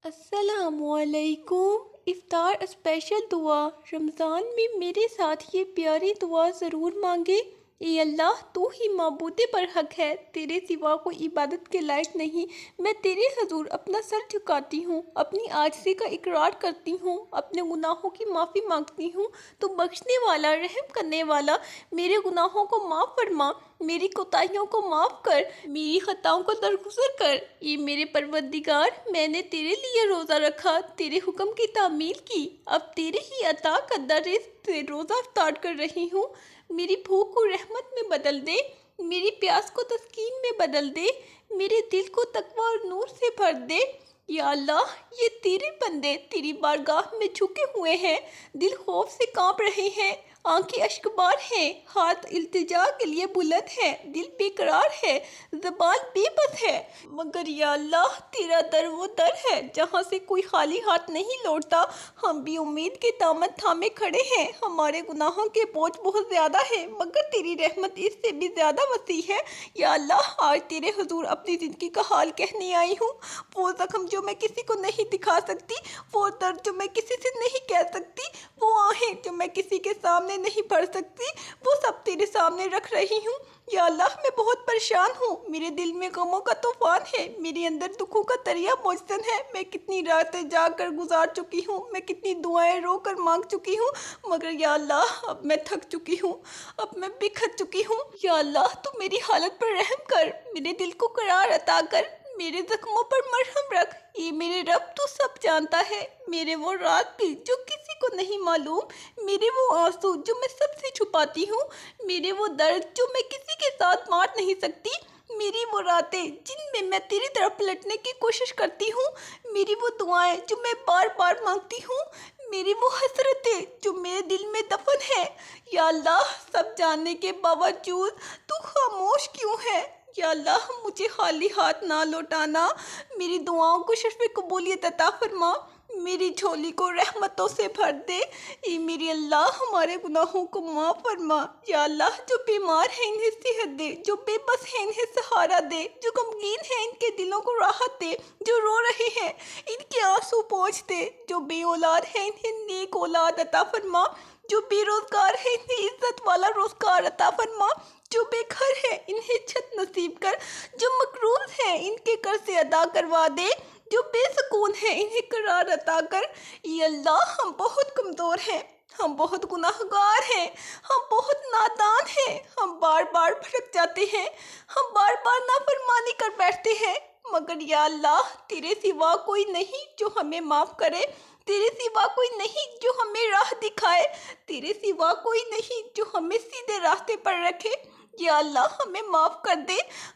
السلام علیکم۔ افطار اسپیشل دعا۔ رمضان میں میرے ساتھ یہ پیاری دعا ضرور مانگے۔ اے اللہ، تو ہی معبود برحق ہے، تیرے سوا کوئی عبادت کے لائق نہیں۔ میں تیرے حضور اپنا سر جھکاتی ہوں، اپنی عاجزی کا اقرار کرتی ہوں، اپنے گناہوں کی معافی مانگتی ہوں۔ تو بخشنے والا، رحم کرنے والا، میرے گناہوں کو معاف فرما، میری کوتاہیوں کو معاف کر، میری خطاؤں کو درگزر کر۔ اے میرے پروردگار، میں نے تیرے لیے روزہ رکھا، تیرے حکم کی تعمیل کی، اب تیرے ہی عطا کردہ رزق سے روزہ افطار کر رہی ہوں۔ میری بھوک کو رحمت میں بدل دے، میری پیاس کو تسکین میں بدل دے، میرے دل کو تقوی اور نور سے بھر دے۔ یا اللہ، یہ تیرے بندے تیری بارگاہ میں جھکے ہوئے ہیں، دل خوف سے کانپ رہے ہیں، آنکھیں اشکبار ہیں، ہاتھ التجا کے لیے بلند ہے، دل بے قرار ہے، زبان بے بس ہے، مگر یا اللہ تیرا در وہ در ہے جہاں سے کوئی خالی ہاتھ نہیں لوٹتا۔ ہم بھی امید کے دامن تھامے کھڑے ہیں، ہمارے گناہوں کے بوجھ بہت زیادہ ہے، مگر تیری رحمت اس سے بھی زیادہ وسیع ہے۔ یا اللہ، آج تیرے حضور اپنی زندگی کا حال کہنے آئی ہوں، وہ زخم جو میں کسی کو نہیں دکھا سکتی، وہ درد جو میں کسی سے نہیں کہہ سکتی، وہ آہیں جو میں کسی کے سامنے نہیں پڑھ سکتی، وہ سب تیرے سامنے رکھ رہی ہوں۔ یا اللہ، میں بہت پریشان ہوں، میرے دل میں غموں کا طوفان ہے، میرے اندر دکھوں کا دریا موجود ہے، میں کتنی راتیں جاگ کر گزار چکی ہوں، میں کتنی دعائیں رو کر مانگ چکی ہوں، مگر یا اللہ اب میں تھک چکی ہوں، اب میں بکھر چکی ہوں۔ یا اللہ، تو میری حالت پر رحم کر، میرے دل کو قرار عطا کر، میرے زخموں پر مرہم رکھ۔ اے میرے رب، تو سب جانتا ہے، میرے وہ راز بھی جو کسی کو نہیں معلوم، میرے وہ آنسو جو میں سب سے چھپاتی ہوں، میرے وہ درد جو میں کسی کے ساتھ بانٹ نہیں سکتی، میری وہ راتیں جن میں میں تیری طرف پلٹنے کی کوشش کرتی ہوں، میری وہ دعائیں جو میں بار بار مانگتی ہوں، میری وہ حسرتیں جو میرے دل میں دفن ہے۔ یا اللہ، سب جاننے کے باوجود تو خاموش کیوں ہے؟ یا اللہ، مجھے خالی ہاتھ نہ لوٹانا، میری دعاؤں کو شرف قبولیت عطا فرما، میری جھولی کو رحمتوں سے بھر دے۔ اے میری اللہ، ہمارے گناہوں کو معاف فرما۔ یا اللہ، جو بیمار ہیں انہیں صحت دے، جو بے بس ہیں انہیں سہارا دے، جو غمگین ہیں ان کے دلوں کو راحت دے، جو رو رہے ہیں ان کے آنسو پوچھ دے، جو بے اولاد ہیں انہیں نیک اولاد عطا فرما، جو بے روزگار ہیں انہیں عزت والا روزگار عطا فرما، جو بے گھر ہیں انہیں چھت نصیب کر، جو مقروض ہیں ان کے قرض ادا کروا دے، جو بے سکون ہیں انہیں قرار عطا کر۔ اے اللہ، ہم بہت کمزور ہیں، ہم بہت گناہگار ہیں، ہم بہت نادان ہیں، ہم بار بار بھٹک جاتے ہیں، ہم بار بار نافرمانی کر بیٹھتے ہیں، مگر یا اللہ، تیرے سوا کوئی نہیں جو ہمیں معاف کرے، تیرے سوا کوئی نہیں جو ہمیں راہ دکھائے، تیرے سوا کوئی نہیں جو ہمیں سیدھے راستے پر رکھے۔ یا اللہ، ہمیں معاف کر دے،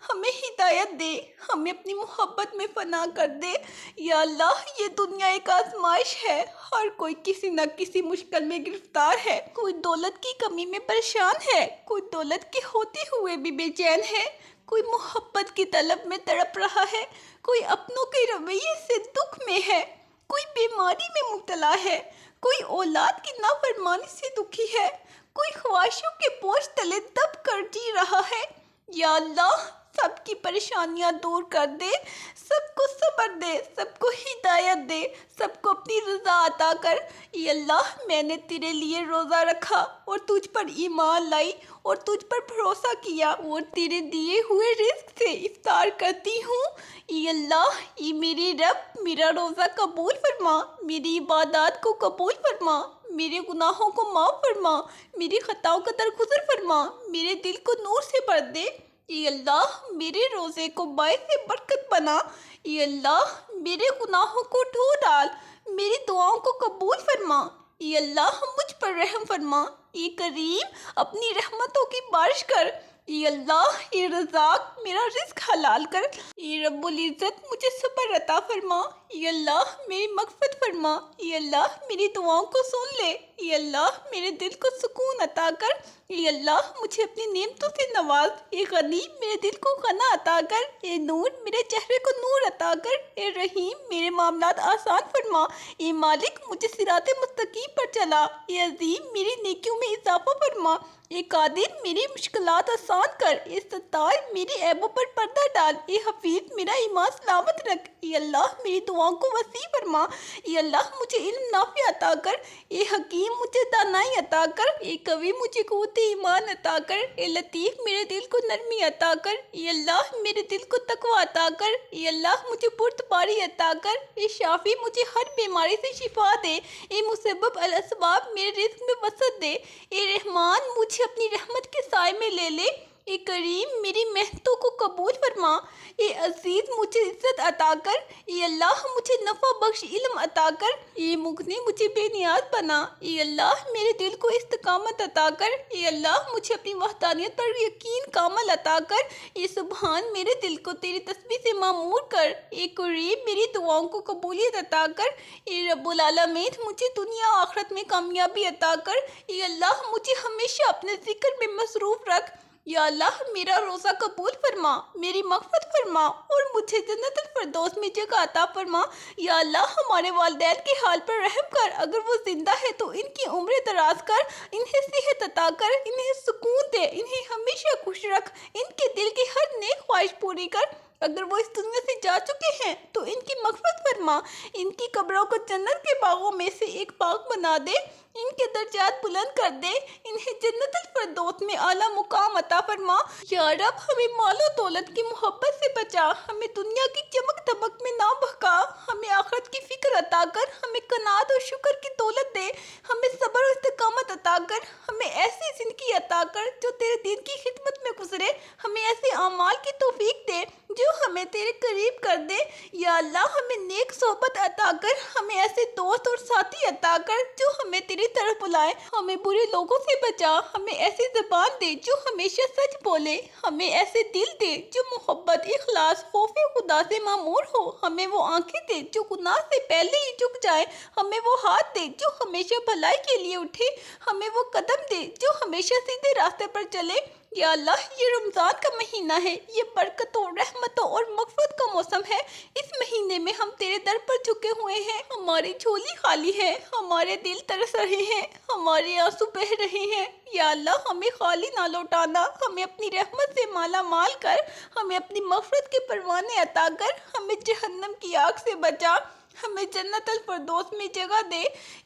ہمیں ہدایت دے، ہمیں اپنی محبت میں فنا کر دے۔ یا اللہ، یہ دنیا ایک آزمائش ہے، ہر کوئی کسی نہ کسی مشکل میں گرفتار ہے، کوئی دولت کی کمی میں پریشان ہے، کوئی دولت کے ہوتے ہوئے بھی بے چین ہے، کوئی محبت کی طلب میں تڑپ رہا ہے، کوئی اپنوں کے رویے سے دکھ میں ہے، کوئی بیماری میں مبتلا ہے، کوئی اولاد کی نافرمانی سے دکھی ہے، کوئی خواہشوں کے بوجھ تلے دب کر جی رہا ہے۔ یا اللہ، سب کی پریشانیاں دور کر دے، سب کو صبر دے، سب کو ہدایت دے، سب کو اپنی رضا عطا کر۔ اے اللہ، میں نے تیرے لیے روزہ رکھا اور تجھ پر ایمان لائی اور تجھ پر بھروسہ کیا اور تیرے دیے ہوئے رزق سے افطار کرتی ہوں۔ اے اللہ، اے میرے رب، میرا روزہ قبول فرما، میری عبادات کو قبول فرما، میرے گناہوں کو معاف فرما، میری خطاؤں کا درگزر فرما، میرے دل کو نور سے بھر دے۔ اے اللہ، میرے روزے کو باعث برکت بنا۔ اے اللہ، میرے گناہوں کو دھو ڈال، میری دعاؤں کو قبول فرما۔ اے اللہ، مجھ پر رحم فرما۔ اے کریم، اپنی رحمتوں کی بارش کر۔ اے اللہ، اے رزاق، میرا رزق حلال کر۔ اے رب العزت، مجھے صبر عطا فرما۔ اے اللہ، میری مغفرت فرما۔ اے اللہ، میری دعاؤں کو سن لے۔ اے اللہ، میرے دل کو سکون عطا کر۔ اے اللہ مجھے اپنی نعمتوں سے نواز۔ اے غنی میرے دل کو غنا عطا کر۔ اے نور میرے چہرے کو نور عطا کر۔ اے رحیم میرے معاملات آسان فرما۔ اے مالک مجھے صراط مستقیم پر چلا۔ اے عظیم میری نیکیوں میں اضافہ فرما۔ اے قادر میری مشکلات آسان کر۔ اے ستار میری عیبوں پر پردہ ڈال۔ اے حفیظ میرا ایمان سلامت رکھ۔ اے اللہ میری دعاؤں کو وسیع فرما۔ اے اللہ مجھے علم نافع عطا کر۔ اے حکیم مجھے دانائی عطا کر۔ اے قوی مجھے قوت ایمان عطا کر۔ اے لطیف میرے دل کو نرمی عطا کر۔ اے اللہ میرے دل کو تقوی عطا کر۔ اے اللہ مجھے بردباری عطا کر۔ اے شافی مجھے ہر بیماری سے شفا دے۔ اے مسبب الاسباب میرے رزق میں وسعت دے۔ اے رحمان مجھے اپنی رحمت کے سائے میں لے لے۔ اے کریم میری محنتوں کو قبول فرما۔ اے عزیز مجھے عزت عطا کر۔ اے اللہ مجھے نفع بخش علم عطا کر۔ اے مغنی مجھے بے نیاز بنا۔ اے اللہ میرے دل کو استقامت عطا کر۔ اے اللہ مجھے اپنی وحدانیت پر یقین کامل عطا کر۔ اے سبحان میرے دل کو تیری تسبیح سے معمور کر۔ اے کریم میری دعاؤں کو قبولیت عطا کر۔ اے رب العالمین مجھے دنیا و آخرت میں کامیابی عطا کر۔ اے اللہ مجھے ہمیشہ اپنے ذکر میں مصروف رکھ۔ یا اللہ میرا روزہ قبول فرما، میری مغفرت فرما اور مجھے جنت الفردوس میں جگہ عطا فرما۔ یا اللہ ہمارے والدین کے حال پر رحم کر، اگر وہ زندہ ہے تو ان کی عمر دراز کر، انہیں صحت عطا کر، انہیں سکون دے، انہیں ہمیشہ خوش رکھ، ان کے دل کی ہر نیک خواہش پوری کر۔ اگر وہ اس دنیا سے جا چکے ہیں تو ان کی مغفرت فرما، ان کی قبروں کو جنت کے باغوں میں سے ایک باغ بنا دے، ان کے درجات بلند کر دے، انہیں جنت الفردوس میں اعلیٰ مقام عطا فرما۔ یا رب ہمیں مال و دولت کی محبت سے بچا، ہمیں دنیا کی چمک دمک میں نہ بہکا، ہمیں آخرت کی فکر عطا کر، ہمیں قناعت اور شکر کی دولت دے، ہمیں صبر و استقامت عطا کر، ہمیں ایسی زندگی عطا کر جو تیرے دین کی خدمت میں گزرے، ہمیں ایسے اعمال کی توفیق دے جو ہمیں تیرے قریب کر دے۔ یا اللہ ہمیں نیک صحبت عطا کر، ہمیں ایسے دوست اور ساتھی عطا کر جو ہمیں تیری طرف بلائے، ہمیں برے لوگوں سے بچا، ہمیں ایسی زبان دے جو ہمیشہ سچ بولے، ہمیں ایسے دل دے جو محبت، اخلاص، خوف خدا سے معمور ہو، ہمیں وہ آنکھیں دے جو گناہ سے پہلے ہی جھک جائے، ہمیں وہ ہاتھ دے جو ہمیشہ بھلائی کے لیے اٹھے، ہمیں وہ قدم دے جو ہمیشہ سیدھے راستے پر چلے۔ یا اللہ یہ رمضان کا مہینہ ہے، یہ برکتوں، رحمتوں اور مغفرت کا موسم ہے۔ اس مہینے میں ہم تیرے در پر جھکے ہوئے ہیں، ہماری جھولی خالی ہے، ہمارے دل ترس رہے ہیں، ہمارے آنسو بہہ رہے ہیں۔ یا اللہ ہمیں خالی نہ لوٹانا، ہمیں اپنی رحمت سے مالا مال کر، ہمیں اپنی مغفرت کے پروانے عطا کر، ہمیں جہنم کی آگ سے بچا، ہمیں جنت الفردوس میں جگہ دے۔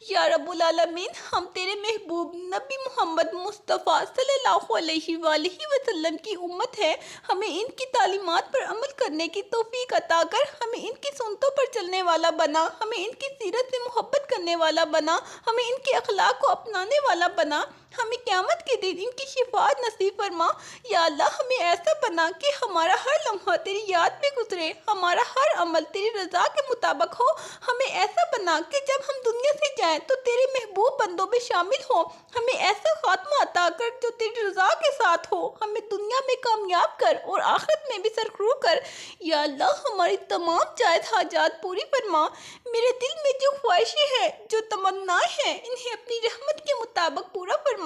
یا رب العالمین ہم تیرے محبوب نبی محمد مصطفیٰ صلی اللہ علیہ وآلہ وسلم کی امت ہے، ہمیں ان کی تعلیمات پر عمل کرنے کی توفیق عطا کر، ہمیں ان کی سنتوں پر چلنے والا بنا، ہمیں ان کی سیرت سے محبت کرنے والا بنا، ہمیں ان کے اخلاق کو اپنانے والا بنا، ہمیں قیامت کے دن ان کی شفاعت نصیب فرما۔ یا اللہ ہمیں ایسا بنا کہ ہمارا ہر لمحہ تیری یاد میں گزرے، ہمارا ہر عمل تیری رضا کے مطابق ہو، ہمیں ایسا بنا کہ جب ہم دنیا سے جائیں تو تیرے محبوب بندوں میں شامل ہوں، ہمیں ایسا خاتمہ عطا کر جو تیری رضا کے ساتھ ہو، ہمیں دنیا میں کامیاب کر اور آخرت میں بھی سرخرو کر۔ یا اللہ ہماری تمام جائز حاجات پوری فرما، میرے دل میں جو خواہشیں ہیں، جو تمنائیں ہیں، انہیں اپنی رحمت کے مطابق پورا فرما۔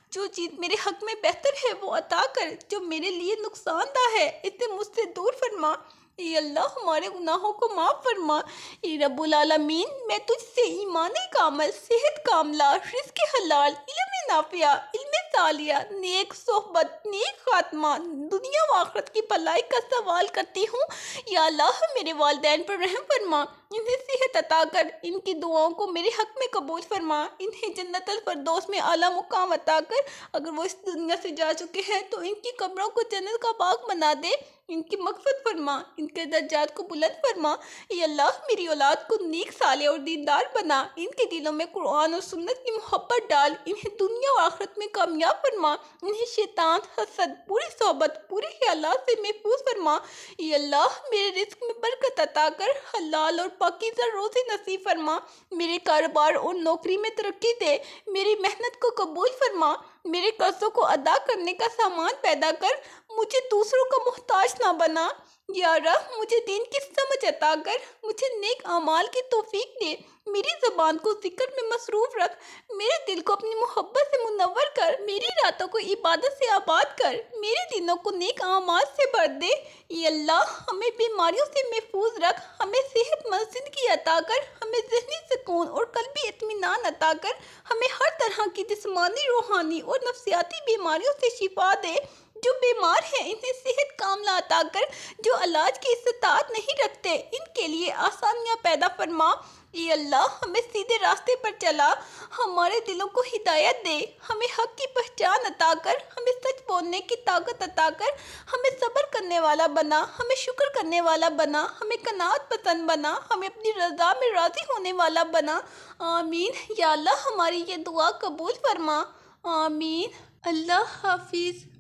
جو چیز میرے حق میں بہتر ہے وہ عطا کر، جو میرے لیے نقصان دہ ہے اسے مجھ سے دور فرما۔ اے اللہ ہمارے گناہوں کو معاف فرما۔ اے رب العالمین میں تجھ سے ایمان کامل، صحت کاملہ، رزق حلال، علم نافع، علم صالحہ، نیک صحبت، نیک خاتمہ، دنیا و آخرت کی بھلائی کا سوال کرتی ہوں۔ یا اللہ میرے والدین پر رحم فرما، انہیں صحت عطا کر، ان کی دعاؤں کو میرے حق میں قبول فرما، انہیں جنت الفردوس میں اعلیٰ مقام عطا کر، اگر وہ اس دنیا سے جا چکے ہیں تو ان کی قبروں کو جنت کا باغ بنا دے، ان کی مغفرت فرما، ان کے درجات کو بلند فرما۔ اے اللہ میری اولاد کو نیک صالح اور دیندار بنا، ان کے دلوں میں قرآن اور سنت کی محبت ڈال، انہیں دنیا و آخرت میں کامیاب فرما، انہیں شیطان، حسد، بری صحبت، برے خیالات سے محفوظ فرما۔ اے اللہ میرے رزق میں برکت عطا کر، حلال اور پاکیزہ روزی نصیب فرما، میرے کاروبار اور نوکری میں ترقی دے، میری محنت کو قبول فرما، میرے قرضوں کو ادا کرنے کا سامان پیدا کر، مجھے دوسروں کا محتاج نہ بنا۔ یا رب مجھے دین کی سمجھ عطا کر، مجھے نیک اعمال کی توفیق دے، میری زبان کو ذکر میں مصروف رکھ، میرے دل کو اپنی محبت سے منور کر، میری راتوں کو عبادت سے آباد کر، میرے دنوں کو نیک اعمال سے بھر دے۔ اے اللہ ہمیں بیماریوں سے محفوظ رکھ، ہمیں صحت مند زندگی عطا کر، ہمیں ذہنی سکون اور قلبی اطمینان عطا کر، ہمیں ہر طرح کی جسمانی، روحانی اور نفسیاتی بیماریوں سے شفا دے۔ جو بیمار ہیں انہیں صحت کاملہ عطا کر، جو علاج کی استطاعت نہیں رکھتے ان کے لیے آسانیاں پیدا فرما۔ اے اللہ ہمیں سیدھے راستے پر چلا، ہمارے دلوں کو ہدایت دے، ہمیں حق کی پہچان عطا کر، ہمیں سچ بولنے کی طاقت عطا کر، ہمیں صبر کرنے والا بنا، ہمیں شکر کرنے والا بنا، ہمیں قناعت پسند بنا، ہمیں اپنی رضا میں راضی ہونے والا بنا۔ آمین۔ یا اللہ ہماری یہ دعا قبول فرما۔ آمین۔ اللہ حافظ۔